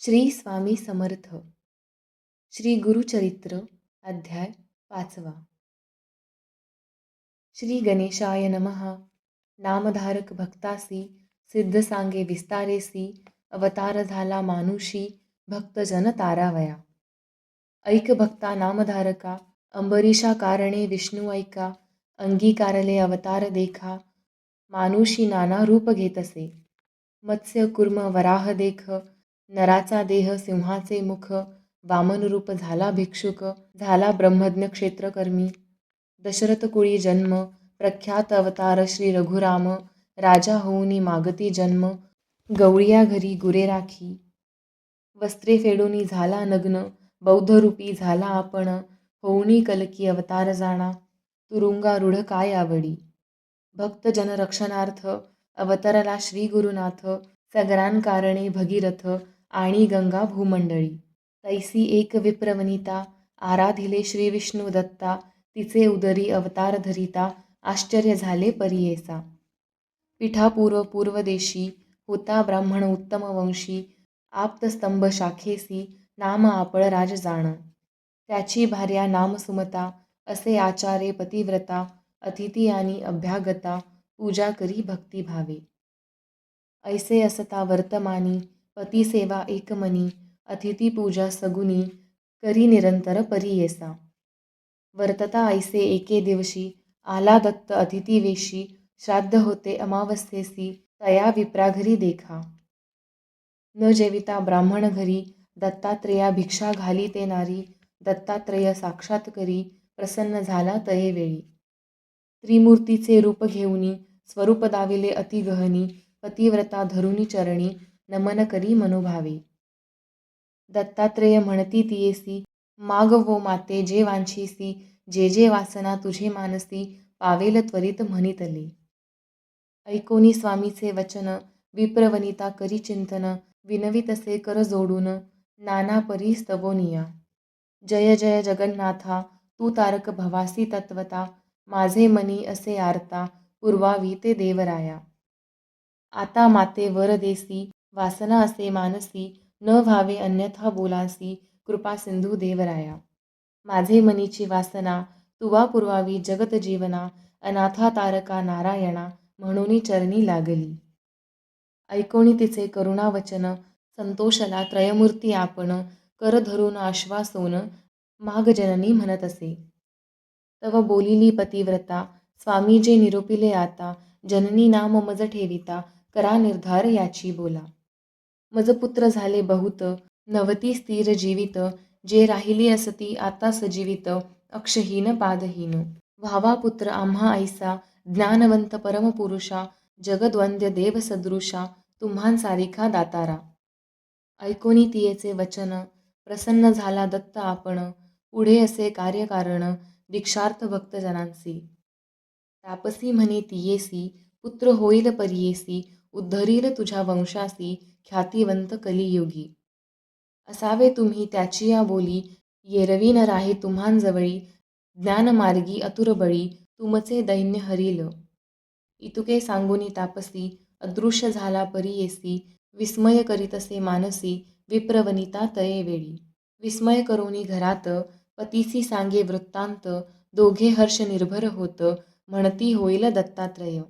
श्री स्वामी समर्थ. श्री गुरुचरित्र अध्याय 5. श्री गणेशाय नमः. नामधारक भक्तासी सिद्ध सांगे विस्तारेसी, अवतार झाला मानुषी भक्तजन तारावया. ऐक भक्ता नामधारका, अंबरीशा कारणे विष्णू ऐका. अंगीकारले अवतार देखा, मानुषी नाना रूप घेतसे. मत्स्य कुर्म वराह देख, नराचा देह सिंहाचे मुख. वामन रूप झाला भिक्षुक, झाला ब्रह्मज्ञ क्षेत्रकर्मी. दशरथ कुळी जन्म, प्रख्यात अवतार श्री रघुराम. राजा होऊनी मागती जन्म, गवळिया घरी गुरे राखी. वस्त्रे फेडूनी झाला नग्न, बौद्ध रूपी झाला आपण. होऊनी कलकी अवतार जाणा, तुरुंगारूढ काय आवडी. भक्त जनरक्षणार्थ अवतरला श्री गुरुनाथ. सगरांकारणे भगीरथ, आणि गंगा भूमंडळी. तैसी एक विप्रवनिता, आराधिले श्री विष्णू दत्ता. तिचे उदरी अवतार धरिता, आश्चर्य झाले परियेसा. पीठापूर्व पूर्वदेशी, होता ब्राह्मण उत्तम वंशी. आप्तस्तंभ शाखेसी, नाम आपळ राज जाण. त्याची भार्या नाम सुमता, असे आचारे पतिव्रता. अतिथी आणि अभ्यागता, पूजा करी भक्तिभावे. ऐसे असता वर्तमानी, पतिसेवा एकमनी. अतिथी पूजा सगुनी, करी निरंतर परियेसा. वर्तता ऐसे एके दिवशी, आला दत्त अतिथीवेशी. श्राद्ध होते अमावस्येसी, तया विप्राघरी देखा. न जेविता ब्राह्मण घरी, दत्तात्रेया भिक्षा घाली ते नारी. दत्तात्रेय साक्षात करी, प्रसन्न झाला तये वेळी. त्रिमूर्तीचे रूप घेऊनी, स्वरूप दाविले अतिगहनी. पतिव्रता धरुनी चरणी, नमन करी मनोभावे. दत्तात्रेय म्हणती तियेसी, माग वो माते जे वांछीसी. जे जे वासना तुझे मानसी, पावेल त्वरित म्हणितले. ऐकोनी स्वामीचे वचन, विप्रवनिता करी चिंतन. विनवितसे कर जोडून, नाना परी स्तवोनिया. जय जय जगन्नाथा, तू तारक भवासी तत्वता. माझे मनी असे आरता, पुरवावी ते देवराया. आता माते वर देसी, वासना असे मानसी. न व्हावे अन्यथा बोलासी, कृपा सिंधू देवराया. माझे मनीची वासना, तुवा पुरवावी जगत जीवना. अनाथा तारका नारायणा, म्हणूनी चरणी लागली. ऐकोणी तिचे करुणावचन, संतोषला त्रयमूर्ती आपण. कर धरून आश्वासोन, माग जननी म्हणत असे. तव बोलिली पतिव्रता, स्वामी जे निरोपिले आता. जननी नाम मज ठेविता, करा निर्धार याची बोला. मज पुत्र झाले बहुत, नवती स्थिर जीवित. जे राहिली असती आता सजीवित, अक्षहीन पादहीन. व्हावा पुत्र आम्हा ऐसा, ज्ञानवंत परमपुरुषा. जगद्वंद्य देव सदृशा, तुम्हांसारिखा दातारा. ऐकोनी तियेचे वचन, प्रसन्न झाला दत्त आपण. पुढे असे कार्यकारण, दीक्षार्थ भक्तजनांसी. तापसी म्हणे तियेसी, पुत्र होईल परियेसी. उद्धरील तुझ्या वंशासी, ख्यातिवंत कलियुगी. असावे तुम्ही त्याची या बोली, येरवी न राहे तुम्हांजवळी. ज्ञानमार्गी अतुरबळी, तुमचे दैन्य हरील. इतुके सांगुनी तापसी, अदृश्य झाला परियेसी. विस्मय करीतसे मानसी, विप्रवनिता तये वेळी. विस्मय करोनी घरात, पतीसी सांगे वृत्तांत. दोघे हर्ष निर्भर होत, म्हणती होईल दत्तात्रय.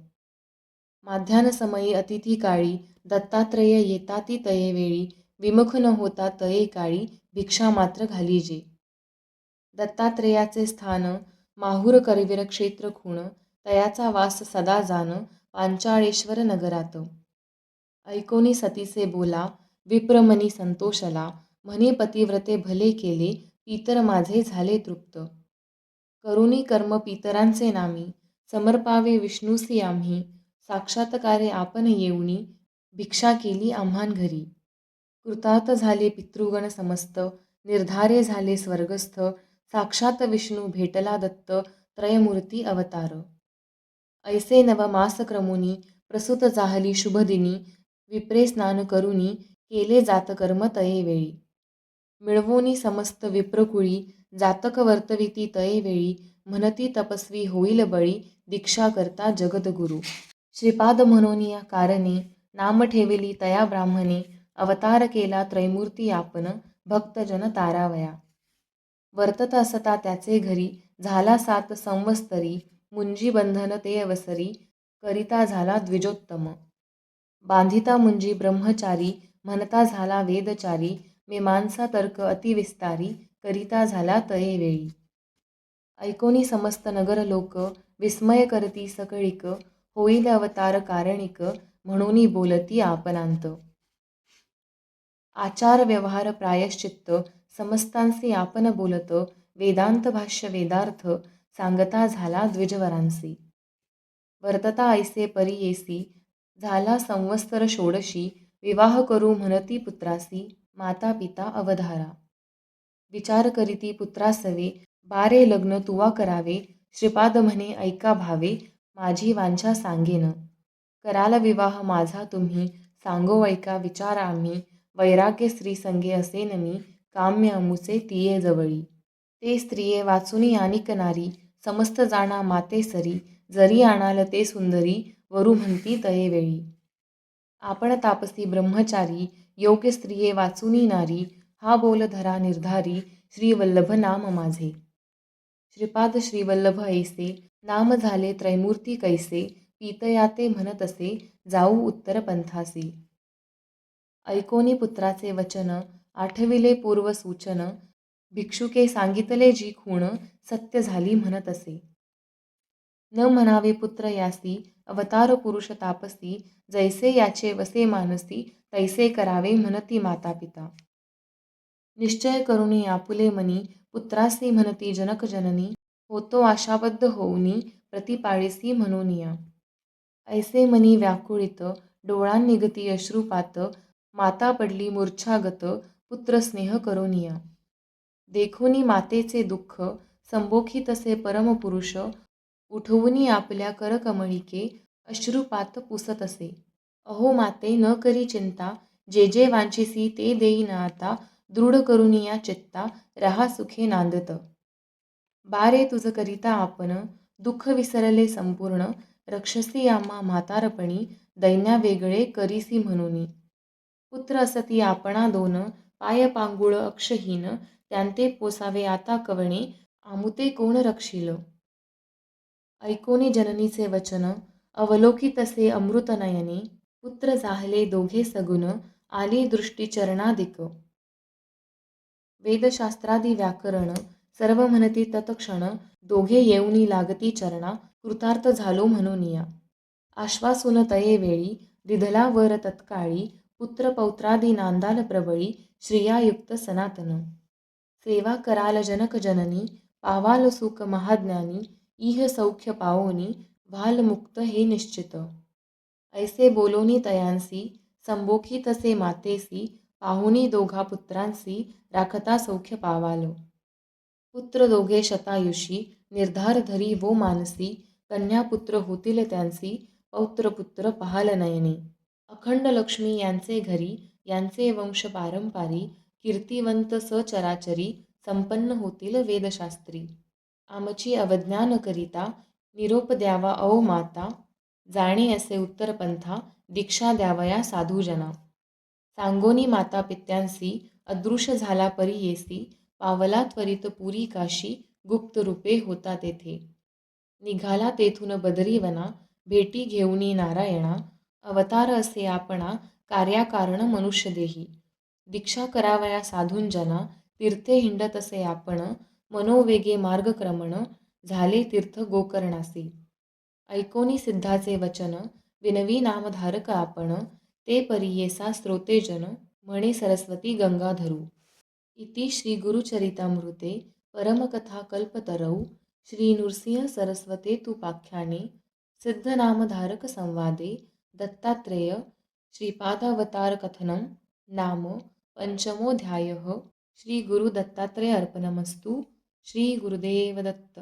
माध्यान समयी अतिथी काळी, दत्तात्रेय येताती तये वेळी. विमुख न होता तये काळी, भिक्षा मात्र घालीजे. दत्तात्रेयाचे स्थान, माहूर करवीर क्षेत्र खूण. तयाचा वास सदा जाण, पांचाळेश्वर नगरात. ऐकोनी सतीचे बोला, विप्रमनी संतोषला. म्हणे पतिव्रते भले केले, पितर माझे झाले तृप्त. करुणी कर्म पितरांचे नामी, समर्पावे विष्णूसी आम्ही. साक्षात्कारे आपण येऊनी, भिक्षा केली आम्हां घरी. कृतार्थ झाले पितृगण समस्त, निर्धारे झाले स्वर्गस्थ. साक्षात विष्णू भेटला दत्त, त्रयमूर्ती अवतार. ऐसे नवमास क्रमुनी, प्रसूत जाहली शुभदिनी. विप्रे स्नान करुनी, केले जातकर्म तये वेळी. मिळवोनी समस्त विप्रकुळी, जातक वर्तविती तये वेळी. म्हणती तपस्वी होईल बळी, दीक्षा करता जगद्गुरु. श्रीपाद म्हणून या कारणे, नाम ठेविली तया ब्राह्मणे. अवतार केला त्रैमूर्ती आपण, भक्तजन तारावया. वर्तत असता त्याचे घरी, झाला 7 संवत्सरी, मुंजी बंधन ते अवसरी, करिता झाला द्विजोत्तम. बांधिता मुंजी ब्रह्मचारी, म्हणता झाला वेदचारी, मीमांसा तर्क अतिविस्तारी, करिता झाला तये वेळी. ऐकोनी समस्त नगर लोक, विस्मय करती सकळिक, होईल अवतार कारणिक, म्हणूनी बोलती आपणांत. आचार व्यवहार प्रायश्चित्त, समस्तांसी आपण बोलत, वेदांत भाष्य वेदार्थ, सांगता झाला द्विजवरांसी. वर्तता ऐसे परियेसी, झाला संवत्सर षोडशी, विवाह करू म्हणती पुत्रासी, माता पिता अवधारा. विचार करीती पुत्रासवे, बारे लग्न तुवा करावे, श्रीपाद म्हणे ऐका भावे, माझी वांछा सांगेन. कराल विवाह माझा तुम्ही, सांगो ऐका विचार आम्ही, वैराग्य स्त्री संगे असेन मी, काम्य अमुचे तिये जवळी. ते स्त्रिये वाचुनी आनिक नारी, समस्त जाणा माते सरी, जरी आणाल ते सुंदरी, वरू म्हणती तये वेळी. आपण तापसी ब्रह्मचारी, योग्य स्त्रिये वाचुनी नारी, हा बोल धरा निर्धारी, श्रीवल्लभ नाम माझे. श्रीपाद श्रीवल्लभ ऐसे, नाम झाले त्रैमूर्ती कैसे, पीतयाते म्हणत असे, जाऊ उत्तर पंथासी. ऐकोनी पुत्राचे वचन, आठविले पूर्व सूचन, भिक्षुके सांगितले जी खूण, सत्य झाली म्हणत असे. न म्हणावे पुत्र यासी, अवतार पुरुष तापसी, जैसे याचे वसे मानसी, तैसे करावे म्हणती माता पिता. निश्चय करुणी आपुले मनी, पुत्रासी म्हणती जनक जननी, होतो आशाबद्ध होऊनी, प्रतिपाळीसी म्हणूनिया. ऐसे मनी व्याकुळित, डोळां निगती अश्रुपात, माता पडली मूर्छागत, पुत्र स्नेह करोनिया. देखोनी मातेचे दुःख, संबोखी तसे परमपुरुष, उठवूनी आपल्या करकमळिके, अश्रुपात पुसत असे. अहो माते न करी चिंता, जे जे वांछिसी ते देईन आता, दृढ करुनिया चित्ता, रहा सुखे नांदत. बारे तुझ करिता आपण, दुःख विसरले संपूर्ण, रक्षसी आम्हा म्हातारपणी, दैन्या वेगळे करीसी म्हणूनी. पुत्र असती आपणा दोन, पाय पांगुळ अक्षहीन, त्यांते पोसावे आता कवणे, आमुते कोण रक्षील. ऐकोनी जननीचे वचन, अवलोकी तसे अमृतनयने, पुत्र जाहले दोघे सगुण, आली दृष्टी चरणादिक. वेदशास्त्रादी व्याकरण, सर्व म्हणती तत्क्षण, दोघे येऊनी लागती चरणा, कृतार्थ झालो म्हणूनिया. आश्वासून तये वेळी, दिधला वर तत्काळी, पुत्र पौत्रादी नांदाल प्रबळी, श्रियायुक्त सनातन. सेवा कराल जनक जननी, पावाल सुख महाज्ञानी, इह सौख्य पावोनी, व्हाल मुक्त हे निश्चित. ऐसे बोलोनी तयांसी, संबोखी तसे मातेसी, पाहुनी दोघा पुत्रांसी, राखता सौख्य पावाल. पुत्र दोघे शतायुषी, निर्धार धरी वो मानसी, कन्या पुत्र होतील त्यांसी, पौत्र पुत्र पहाल नयने. अखंड लक्ष्मी यांचे घरी, यांचे वंश पारंपारी, कीर्तिवंत सचराचरी, संपन्न होतील वेदशास्त्री. आमची अवज्ञान करिता, निरोप द्यावा औ माता, जाणे असे उत्तर पंथा, दीक्षा द्यावया साधुजना. सांगोनी माता पित्यांसी, अदृश्य झाला परियेसी, पावला त्वरित पुरी काशी, गुप्त रूपे होता तेथे. निघाला तेथून बदरीवना, भेटी घेऊनी नारायणा, अवतार असे आपणा, कार्याकारण मनुष्य देही. दीक्षा करावया साधूंजना, तीर्थे हिंडत असे आपण, मनोवेगे मार्गक्रमण, झाले तीर्थ गोकर्णासी. ऐकोनी सिद्धाचे वचन, विनवी नामधारक आपण, ते परियेसा श्रोतेजन, म्हणे सरस्वती गंगाधरू. इति श्री गुरुचरितामृते परमकथा कल्पतरौ श्री नृसिंह सरस्वतेतुपाख्याने सिद्धनामधारक संवादे दत्तात्रेय श्रीपादावतार कथनं नाम पंचमोऽध्यायः. श्री गुरु दत्तात्रेय अर्पणमस्तु. श्री गुरुदेव दत्त.